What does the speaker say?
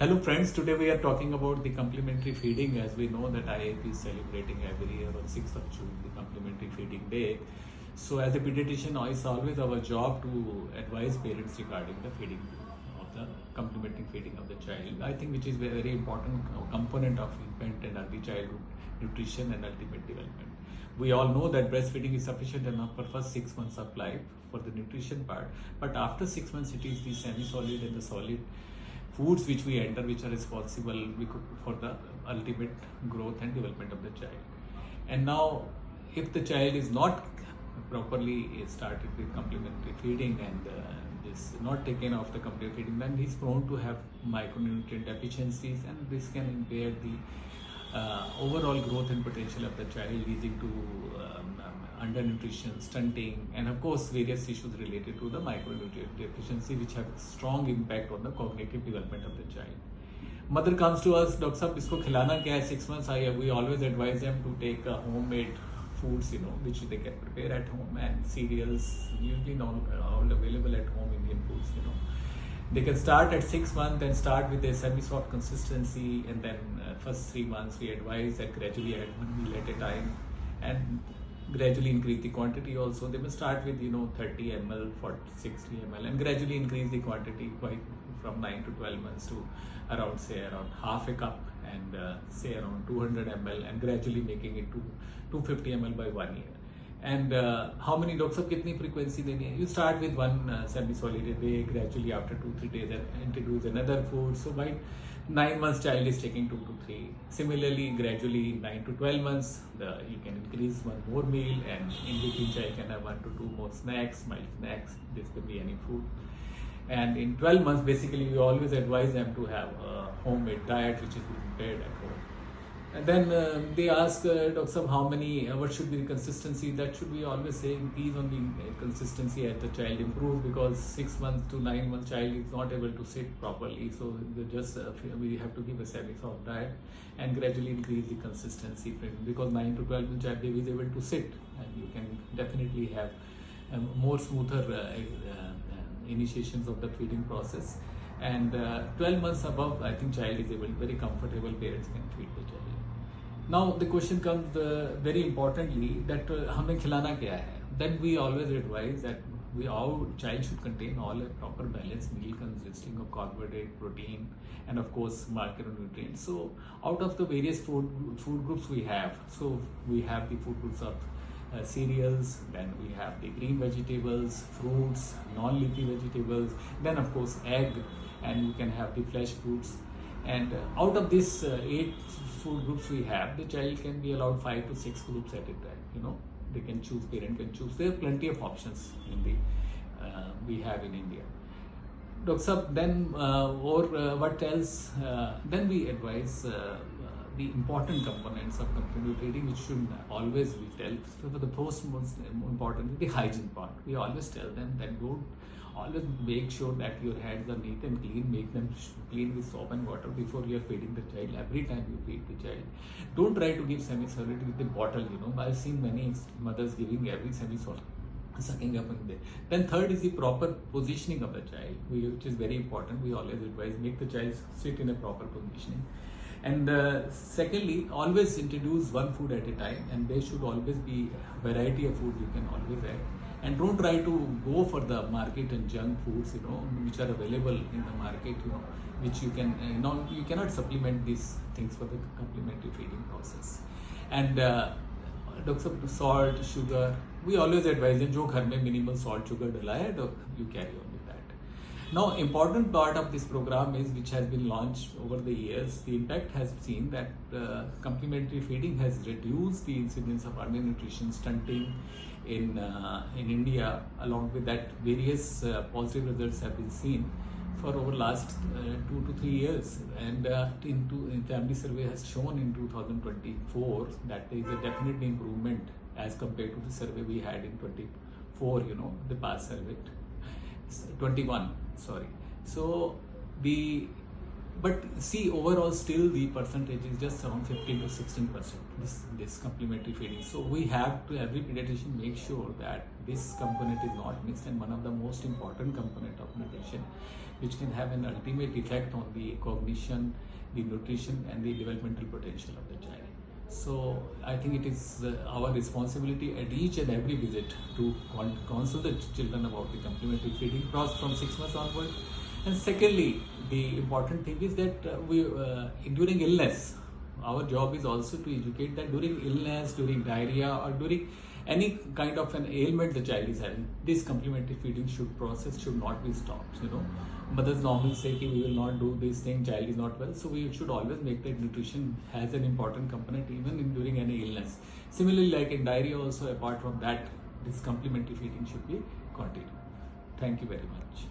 Hello friends, today we are talking about the complementary feeding. As we know that IAP is celebrating every year on 6th of June, the complementary feeding day. So as a pediatrician, it's always our job to advise parents regarding the feeding of the complementary feeding of the child. I think which is a very important component of infant and early childhood nutrition and ultimate development. We all know that breastfeeding is sufficient enough for first 6 months of life for the nutrition part, but after 6 months it is the semi-solid and the solid foods which we enter which are responsible for the ultimate growth and development of the child. And now if the child is not properly started with complementary feeding and this not taken off the complementary feeding, then he is prone to have micronutrient deficiencies, and this can impair the overall growth and potential of the child, leading to undernutrition, stunting, and of course various issues related to the micronutrient deficiency which have strong impact on the cognitive development of the child. Mother comes to us, Dr. Sahab, isko khilana kya hai? 6 months we always advise them to take homemade foods, which they can prepare at home, and cereals, usually not all available at home, Indian foods, They can start at 6 months and start with a semi-soft consistency, and then first 3 months we advise that gradually add 1 meal at a time and gradually increase the quantity also. They will start with 30 ml for 60 ml and gradually increase the quantity from 9 to 12 months to around half a cup and say around 200 ml, and gradually making it to 250 ml by 1 year. And how many doctors kitni frequency deni hai? You start with one semi-solid a day, gradually after 2-3 days introduce another food. So by 9 months child is taking 2 to 3. Similarly, gradually 9 to 12 months you can increase one more meal, and in between child can have 1 to 2 more snacks, mild snacks. This could be any food. And in 12 months, basically, we always advise them to have a homemade diet which is prepared at home. And then they ask, Dr. Sahab, what should be the consistency? That should be always say increase on the consistency as the child improves, because 6 months to 9 months child is not able to sit properly. So we have to give a semi-soft diet and gradually increase the consistency, because 9 to 12 months child baby is able to sit, and you can definitely have more smoother initiations of the feeding process. And 12 months above, I think child is able, very comfortable, parents can feed the child. Now the question comes very importantly that हमें खिलाना क्या है? Then we always advise that our child should contain all a proper balanced meal consisting of carbohydrate, protein, and of course macronutrients. So out of the various food groups we have, so we have the food groups of cereals, then we have the green vegetables, fruits, non-leafy vegetables, then of course egg, and you can have the flesh foods. And out of these 8 food groups we have, the child can be allowed 5 to 6 groups at a time. They can choose, parent can choose. There are plenty of options in the we have in India. Dr. Sahab, then what else? Then we advise the important components of complementary feeding, which should always be tell. So for the most important, the hygiene part. We always tell them that don't always make sure that your hands are neat and clean. Make them clean with soap and water before you are feeding the child. Every time you feed the child, don't try to give semi-solid with the bottle. I've seen many mothers giving every semi-solid, sucking up in there. Then third is the proper positioning of the child, which is very important. We always advise make the child sit in a proper positioning. And secondly, always introduce one food at a time, and there should always be variety of food you can always add. And don't try to go for the market and junk foods, which are available in the market, which you can, you cannot supplement these things for the complementary feeding process. And Dr. Salt, sugar, we always advise them, jo ghar mein minimal salt, sugar dala hai, you carry on with that. Now, important part of this program is, which has been launched over the years, the impact has seen that complementary feeding has reduced the incidence of undernutrition, stunting in India. Along with that, various positive results have been seen for over last 2 to 3 years. And family survey has shown in 2024 that there is a definite improvement as compared to the survey we had in 24, the past survey, 21, sorry. So the But see, overall, still the percentage is just around 15 to 16%. This complementary feeding. So we have to, every pediatrician, make sure that this component is not missed, and one of the most important component of nutrition, which can have an ultimate effect on the cognition, the nutrition, and the developmental potential of the child. So I think it is our responsibility at each and every visit to counsel the children about the complementary feeding process from 6 months onward. And secondly, the important thing is that during illness, our job is also to educate that during illness, during diarrhea, or during any kind of an ailment the child is having, this complementary feeding should not be stopped. Mothers normally say that we will not do this thing, child is not well. So we should always make that nutrition has an important component even during any illness. Similarly, like in diarrhea also, apart from that, this complementary feeding should be continued. Thank you very much.